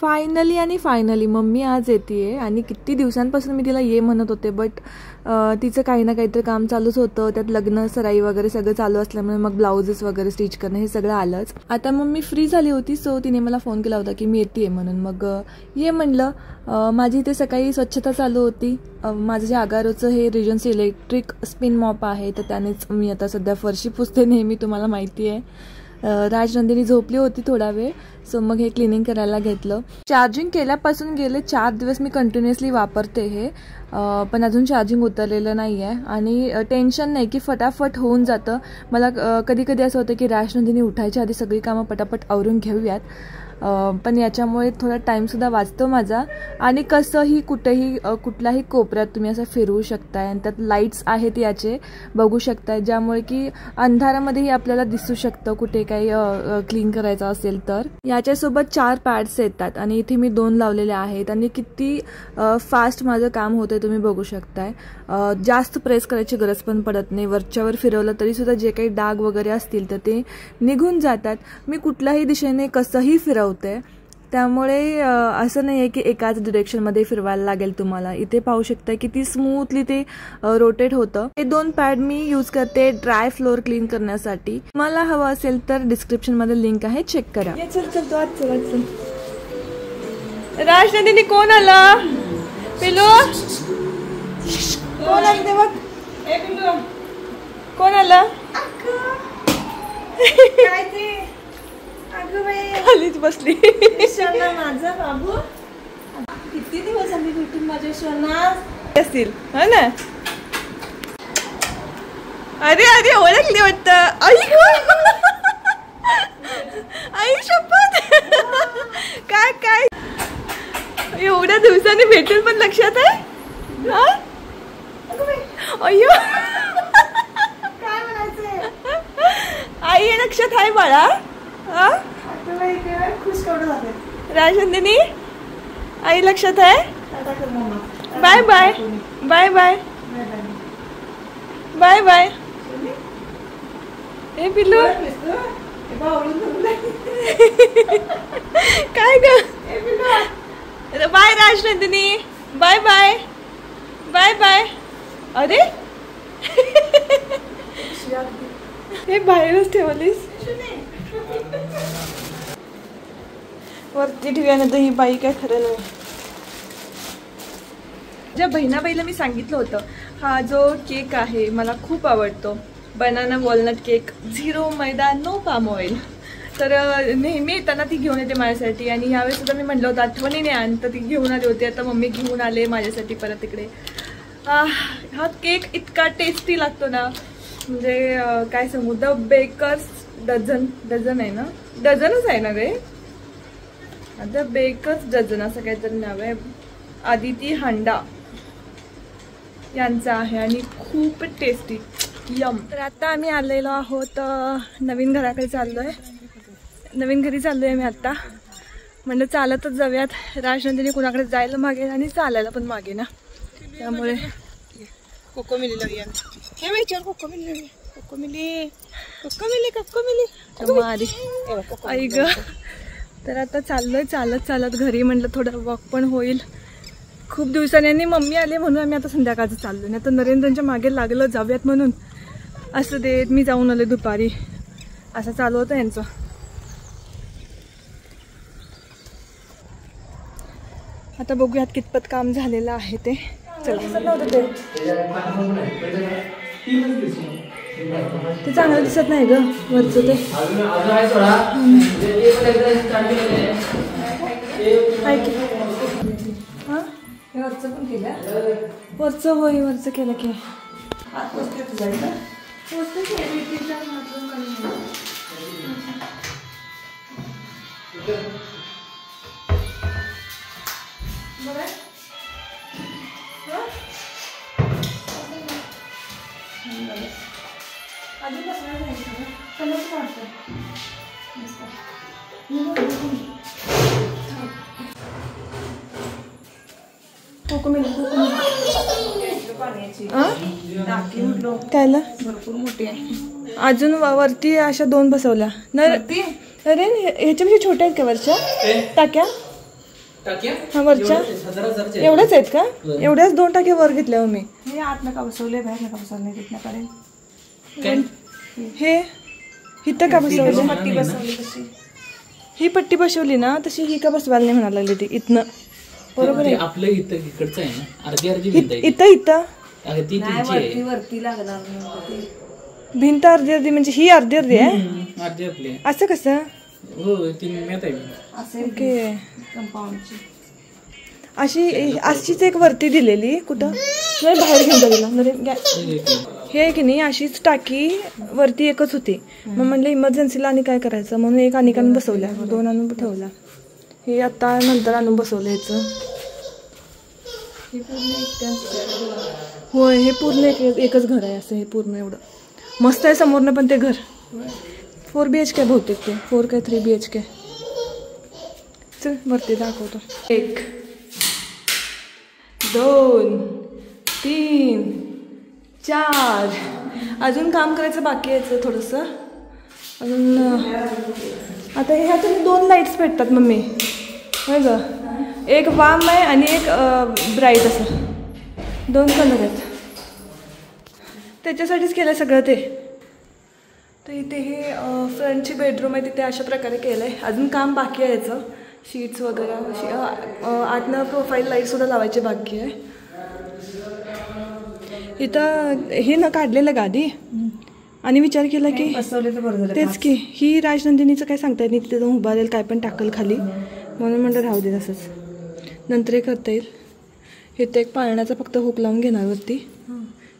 Finally mummy आज येते आणि किती दिवसांपासून मी तिला ये म्हणत होते, बट तिचं काही ना काहीतरी काम चालूच होतं. त्यात लग्न सराई वगैरे सगळं चालू असल्यामुळे मग ब्लाउजेस वगैरे स्टिच करणं हे सगळं आलंच. आता मम्मी फ्री झाली होती, सो तिने मला फोन केला होता की मी येते म्हणून. मग ये म्हणलं. माझी इथे सकाळी स्वच्छता चालू होती. माझं जे आगारोचं हे रिजन्स इलेक्ट्रिक स्पिन मॉप आहे, तर त्यानेच मी आता सध्या फरशी पुसते नेहमी, तुम्हाला माहिती आहे. राजनंदिनी झोपली होती थोडा वेळ, सो मग हे क्लिनिंग करायला घेतलं. चार्जिंग केल्यापासून गेले 4 दिवस मी कंटिन्युअसली वापरते हे, पण अजून चार्जिंग उतरलेलं नाही आहे. आणि टेन्शन नाही की फटाफट होऊन जातं. मला कधी कधी असं होतं की राजनंदिनी उठायच्या आधी सगळी कामं पटापट आवरून घेऊयात, पण याच्यामुळे थोडा टाईमसुद्धा वाचतो माझा. आणि कसंही कुठेही कुठल्याही कोपऱ्यात तुम्ही असं फिरवू शकताय, आणि त्यात लाईट्स आहेत याचे बघू शकताय, ज्यामुळे की अंधारामध्येही आपल्याला दिसू शकतं कुठे काही क्लीन करायचं असेल तर. याच्यासोबत 4 पॅड्स येतात आणि इथे मी 2 लावलेले आहेत. आणि किती फास्ट माझं काम होतं तुम्ही बघू शकताय. जास्त प्रेस करायची गरज पण पडत नाही. वरच्यावर फिरवलं तरीसुद्धा जे काही डाग वगैरे असतील तर ते निघून जातात. मी कुठल्याही दिशेने कसंही फिरवते, त्यामुळे असं नाही आहे की एकाच डिरेक्शनमध्ये फिरवायला लागेल तुम्हाला. इथे पाहू शकता किती स्मूथली ते रोटेट होतं. हे 2 पॅड मी यूज करते ड्राय फ्लोअर क्लीन करण्यासाठी. मला हवं असेल तर डिस्क्रिप्शनमध्ये लिंक आहे, चेक करा. चल राजनंदिनी कोण आला? पिलू कोण आलं ते बघ. कोण आलं? खालीच बसली. माझा बाबू किती दिवस आम्ही भेटून माझ्या शोनास असतील हो ना. अरे अरे ओळखली वाटतं. आई शपथ. काय काय एवढ्या दिवसांनी भेटून पण लक्षात आहे? अय्यो काय म्हणायचंय? आई हे लक्षात आहे बाळा. खुश करून जाते राजनंदिनी, आई लक्षात आहे. Bye bye bye bye bye bye. हे पिल्लू काय ग? Bye Rajnandini, bye bye bye bye. अरे हे बाहेरच ठेवलीस. वरती ठेवल्यानंतर ही बाई काय खरं नाही. ज्या बहिणाबाईला मी सांगितलं होतं, हा जो केक आहे मला खूप आवडतो, बनाना वॉलनट केक, 0 मैदा नो पाम ऑइल. तर नेहमी येताना ती घेऊन येते माझ्यासाठी. आणि यावेळेस सुद्धा मी म्हटलं होतं आठवणीने आण, तर ती घेऊन आली होती. आता मम्मी घेऊन आले माझ्यासाठी परत इकडे. हा केक इतका टेस्टी लागतो ना, म्हणजे काय सांगू. द बेकर्स डझन आहे ना, डझनच आहे ना रे. द बेकर्स डझन असं काहीतरी नाव आहे. आदिती हांडा यांचा आहे आणि खूप टेस्टी यम. तर आता आम्ही आलेलो आहोत नवीन घराकडे चाललोय. नवीन घरी चाललोय आम्ही आता. म्हणजे चालतच जाऊयात. राजनंदिनी कुणाकडे जायला मागे आणि चालायला पण मागे ना, त्यामुळे कोको मिली लावूया. हे विचार कोको मिली कोको मिली कोको मिली कोको मिली मारी आई ग. तर आता चाललोय चालत घरी. म्हटलं थोडं वॉक पण होईल. खूप दिवसांनी मम्मी आले म्हणून आम्ही आता संध्याकाळचं चाललो. नाही तर नरेंद्रच्या मागे लागलं जाऊयात म्हणून. असं ते मी जाऊन आले दुपारी, असं चालू होतं यांचं. आता बघूयात कितपत काम झालेलं आहे ते. चला. ते चांगलं दिसत नाही ग वरचं ते. वरचं पण केलं. वरचं होय, वरचं केलं की कायला भरपूर मोठी आहे. अजून वरती अशा 2 बसवल्या. अरे ह्याच्यापेक्षा छोट्या आहेत का वरच्या टाक्या? हा वरच्या एवढ्याच आहेत का? एवढ्याच 2 टाक्या वर घेतल्या मी. हे आत नका बसवले, बाहेर नका बसवले, तिथनं काढेल. हे इथं का बसवली? पट्टी बसवली कशी? ही पट्टी बसवली ना तशी ही का बसवायला नाही म्हणायला लागली ती इथनं. बरोबर आहे. आपलं इथं इकडचं आहे ना, अर्धी भिंत आहे. इथं ती वरती वरती लागणार भिंत अर्धी म्हणजे ही अर्धी आहे. अर्धी आपली असं कसं? हो ती मेत आहे. असे ओके. कंपाऊंडची अशीच एक वरती दिलेली कुठं नाही बाहेर घेऊन जायला. हे आहे की नाही अशीच टाकी वरती एकच होती. मग म्हणलं इमर्जन्सीला आणि काय करायचं म्हणून एक आणून बसवल्या, 2 आणून ठेवला. हे आता नंतर आणून बसवलं ह्याचं. होय हे पूर्ण एकच घर आहे असं. हे पूर्ण एवढं मस्त आहे समोरनं पण ते घर. 4 BHK बहुतेक ते 4 काय 3 BHK. चल वरती दाखवतो. 1 2 3 4 अजून काम करायचं बाकी यायचं थोडंसं अजून. आता ह्यातून 2 लाईट्स भेटतात मम्मी होय ग. एक वाम आहे आणि एक ब्राईट असं 2 कलर आहेत. त्याच्यासाठीच केलं सगळं ते. तर इथे हे फ्रंटची बेडरूम आहे तिथे अशा प्रकारे केलं आहे. अजून काम बाकी आहे याचं. शीट्स वगैरे आतनं प्रोफाईल लाईटसुद्धा लावायची बाकी आहे. इथं हे न काढलेलं गादी आणि विचार केला की बसवले तर बरं झालं. तेच की ही राजनंदिनीचं काय सांगता येत नाही. तिथे जाऊन उभा राहील काय पण टाकल खाली म्हणून म्हणलं राहू दे तसंच. नंतर हे करता येईल. इथं एक पाळण्याचा फक्त हुक लावून घेणार वरती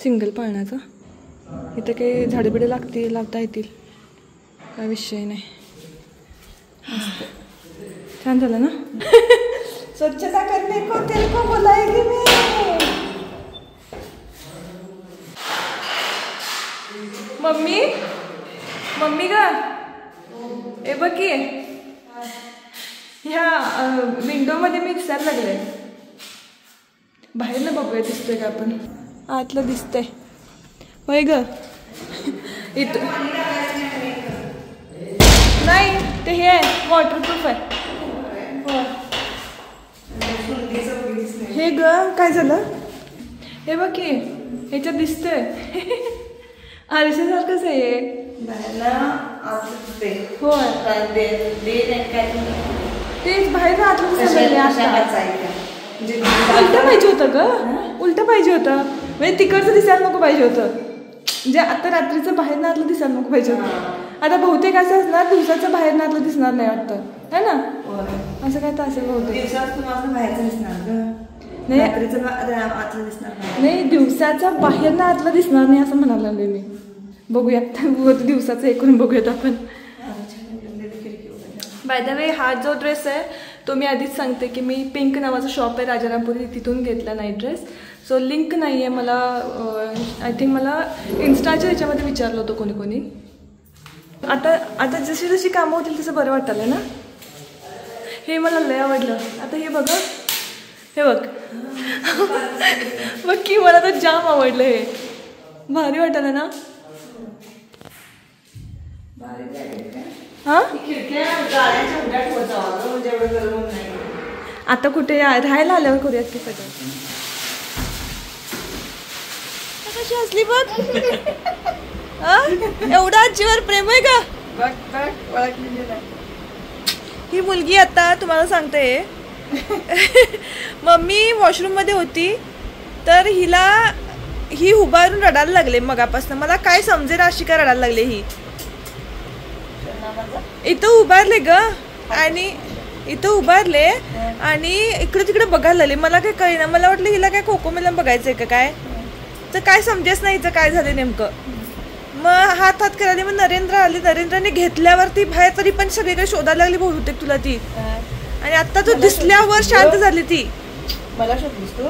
सिंगल पाळण्याचा. इथं काही झाडे बिडे लावता येतील काय विषय नाही. छान झालं ना. स्वच्छता करने को तेरे को बोलाएगी मैं. मम्मी का हे बघ की ह्या विंडोमध्ये मी दिसायला लागले. बाहेर ना बघूया दिसतोय का आपण. आतलं दिसतंय होय ग. इथं नाही ते हे आहे वॉटरप्रूफ आहे. हे ग काय झालं हे बघ की ह्याच्यात दिसतंय. आरशासारखंच आहे होय. तेच बाहेर आतलं उलटं पाहिजे होतं ग. उलटं पाहिजे होतं म्हणजे तिकडचं दिसायला नको पाहिजे होतं. म्हणजे आता रात्रीचं बाहेर नातलं दिसायला नको पाहिजे होतं. आता बहुतेक असं असणार दिवसाचं बाहेर नातलं दिसणार नाही वाटतं है ना. असं काय तर असेल बहुतेक. नाही दिवसाचं बाहेर ना आतलं दिसणार नाही असं म्हणायला लागले मी. बघूया दिवसाचं हे करून बघूयात आपण. बाय द वे हा जो ड्रेस आहे तो मी आधीच सांगते की मी पिंक नावाचं शॉप आहे राजारामपुरी तिथून घेतला नाईट ड्रेस. सो लिंक नाही आहे मला. आय थिंक मला इन्स्टाच्या ह्याच्यामध्ये विचारलं होतं कोणी. आता जशी जशी कामं होतील तसं बरं वाटायला ना. हे मला लय आवडलं. आता हे बघ हे बघ बघ की मला तर जाम आवडलं. हे भारी वाटायला ना. हा आता कुठे राहायला आल्यावर करूयात की सगळं. कशी असली बघ. एवढा आजीवर प्रेम आहे का. ही मुलगी आता तुम्हाला सांगते मम्मी वॉशरूम मध्ये होती तर ही उभारून रडायला लागले मगापासून. मला काय समजेल अशी का रडायला लागले. ही इथं उभारले ग आणि इथं उभारले आणि इकडे तिकडे बघायला लागले. मला काय कळेना. मला वाटलं हिला काय खो खो मेला बघायचंय का काय तर काय समजेच नाही हिचं काय झालं नेमकं. मग हात करायला मग नरेंद्र आले. नरेंद्रने घेतल्यावरती बाहेर तरी पण सगळीकडे शोधायला लागली बहुतेक तुला ती. आणि आता तू दिसल्यावर शांत झाली ती. मला शोधलीस तू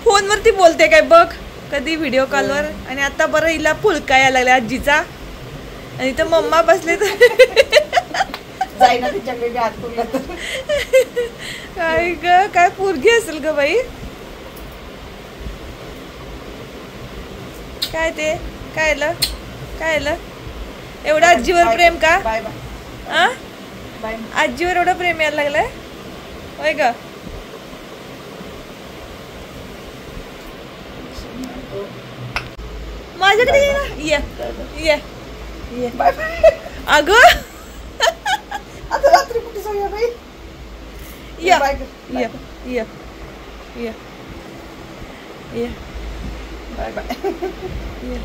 फोनवरती बोलते काय बघ कधी व्हिडिओ कॉलवर. आणि आता बरं हिला फुलका यायला लागला आजीचा. आणि तर मम्मा बसले तर जाईना तिच्याकडे हात फुलला तर. काय ग काय पोरगी असेल ग बाई. काय ते काय आलं एवढं आजीवर प्रेम का. Bye bye. बाय. आजीवर एवढं प्रेम यायला लागलंय होय ग. माझ्याकडे ये ना. ये ये बाय बाय. अगं आता रात्री कुठे जाऊया बाई. ये बाय ये ये ये ये बाय बाय. ये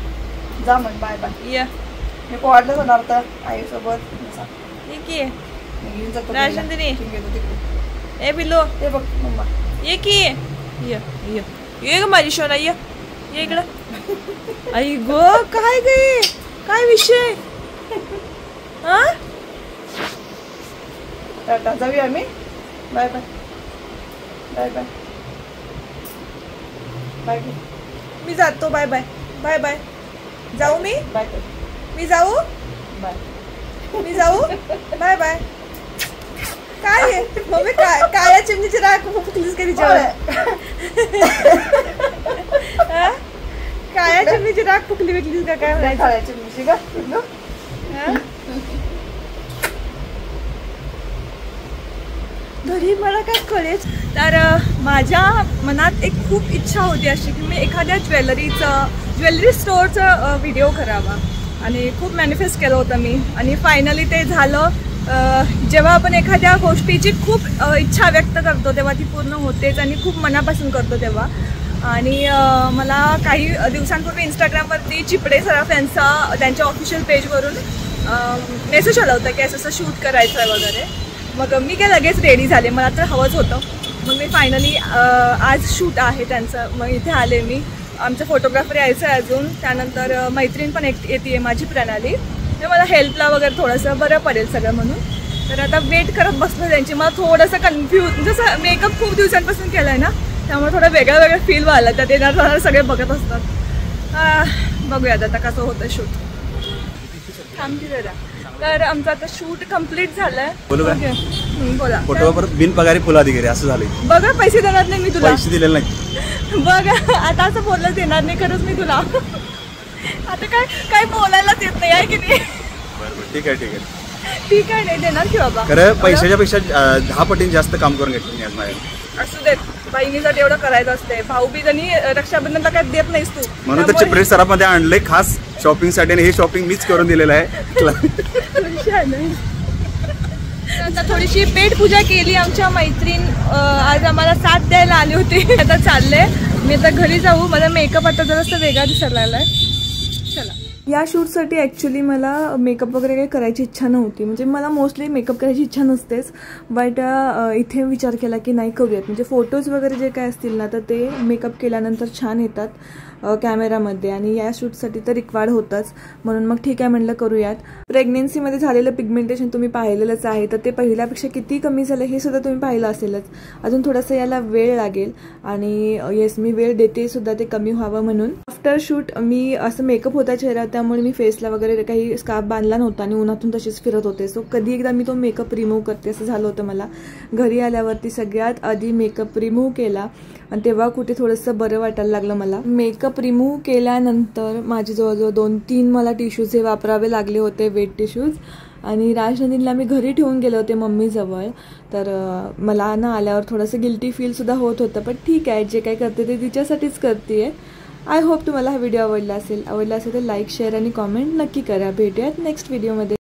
जा मग. Bye bye. ये मी पोहाडलं जाणार तर आईसोबत. ये की मी घेऊन जातो राजनंदिनी. तिकडे ए बिलो ते बघ मम्मा. ये की ये ये ये ग माझी शोना. ये ये इकडं. आई गो काय गे काय विषय. हा टाटा जाऊया आम्ही. Bye bye. Bye bye. Bye मी जातो. Bye bye. Bye bye. जाऊ मी. बाय मी जाऊ. बाय. मी जाऊ. Bye bye. काय आहे मम्मी. काय काळ्या चिमणीची राख फुकलीस का तिच्यावर. हा? काळ्या चिमणीची राख फुकली विकलीस का काय म्हणायचं. खायची मिशी का. हा? घरी मला काय कळेच. तर माझ्या मनात एक खूप इच्छा होती अशी की मी एखाद्या ज्वेलरी स्टोअरचा व्हिडिओ करावा आणि खूप मॅनिफेस्ट केलं होतं मी. आणि फायनली ते झालं. जेव्हा आपण एखाद्या गोष्टीची खूप इच्छा व्यक्त करतो तेव्हा ती पूर्ण होतेच आणि खूप मनापासून करतो तेव्हा. आणि मला काही दिवसांपूर्वी इंस्टाग्रामवरती चिपडे सराफ यांचा त्यांच्या ऑफिशियल पेजवरून मेसेज आला होता की असं शूट करायचं आहे वगैरे. मग मी काय लगेच रेडी झाले. मला तर हवंच होतं. मग मी फायनली आज शूट आहे त्यांचं. मग इथे आले मी. आमचं फोटोग्राफर यायचं आहे अजून. त्यानंतर मैत्रीण पण येते माझी प्रणाली. तर मला हेल्पला वगैरे थोडंसं बरं पडेल सगळं म्हणून. तर आता वेट करत बसलो त्यांची. मला थोडंसं कन्फ्यूज जसं मेकअप खूप दिवसांपासून केलं आहे ना त्यामुळे थोडं वेगळं फील व्हायला. त्यात येणार जाणार सगळे बघत असतात. बघूयात आता कसं होतं शूट. थांबती जरा. तर आमचं आता शूट कम्प्लीट झालंय. बोला. फोटोवर बिनपगारी फुलाधिकारी असं झालंय. बघा पैसे देणार नाही मी तुला. पैसे दिलेले नाही. बघा आता असं बोललं देणार नाही खरंच मी तुला. आता काय बोलायलाच येत नाही आहे की नाही. बरोबर. ठीक आहे ठीक आहे ठीक आहे. नाही देणार की बाबा. खरं पैशाच्या पेक्षा 10 पटीने जास्त काम करून घेतलं मी माझ्या. असू देत. बहिणीसाठी एवढं करायचं असते. भाऊबीज आणि रक्षाबंधनला काय देत नाहीस तू. म्हणून तर चिपळे सराफमध्ये आणलंय खास शॉपिंगसाठी. आणि हे शॉपिंग मीच करून दिलेलं आहे. आता थोडीशी पेट पूजा केली. आमच्या मैत्रीण आज आम्हाला साथ द्यायला आली होती. आता चालले मी. आता घरी जाऊ. मला मेकअप आता जरासं वेगळा दिसायला लागलाय. चला. या शूटसाठी ॲक्च्युली मला मेकअप वगैरे काही करायची इच्छा नव्हती. म्हणजे मला मोस्टली मेकअप करायची इच्छा नसतेच. बट इथे विचार केला की नाही करूयात. म्हणजे फोटोज वगैरे जे काय असतील ना तर ते मेकअप केल्यानंतर छान येतात कॅमेरामध्ये. आणि या शूटसाठी तर रिक्वायर्ड होतंच. म्हणून मग ठीक आहे म्हणलं करूयात. प्रेग्नेन्सीमध्ये झालेलं पिगमेंटेशन तुम्ही पाहिलेलंच आहे. तर ते पहिल्यापेक्षा किती कमी झालं हे सुद्धा तुम्ही पाहिलं असेलच. अजून थोडंसं याला वेळ लागेल. आणि येस मी वेळ देते सुद्धा ते कमी व्हावं म्हणून. आफ्टर शूट मी असं मेकअप होता चेहरा त्यामुळे मी फेसला वगैरे काही स्कार्फ बांधला नव्हता आणि उन्हातून तशीच फिरत होते. सो कधी एकदा मी तो मेकअप रिमूव्ह करते असं झालं होतं मला. घरी आल्यावरती सगळ्यात आधी मेकअप रिमूव्ह केला आणि तेव्हा कुठे थोडंसं बरं वाटायला लागलं मला. मेकअप रिमूव्ह केल्यानंतर माझे जवळजवळ 2-3 मला टिश्यूज हे वापरावे लागले होते. Wet tissues. आणि राजनंदिनीला मी घरी ठेवून गेले होते मम्मीजवळ. तर मला ना आल्यावर थोडंसं गिल्टी फीलसुद्धा होत होतं. पण ठीक आहे जे काही करते ते तिच्यासाठीच करते. आय होप तुम्हाला हा व्हिडिओ आवडला असेल तर लाईक शेअर आणि कॉमेंट नक्की करा. भेटूयात नेक्स्ट व्हिडिओमध्ये.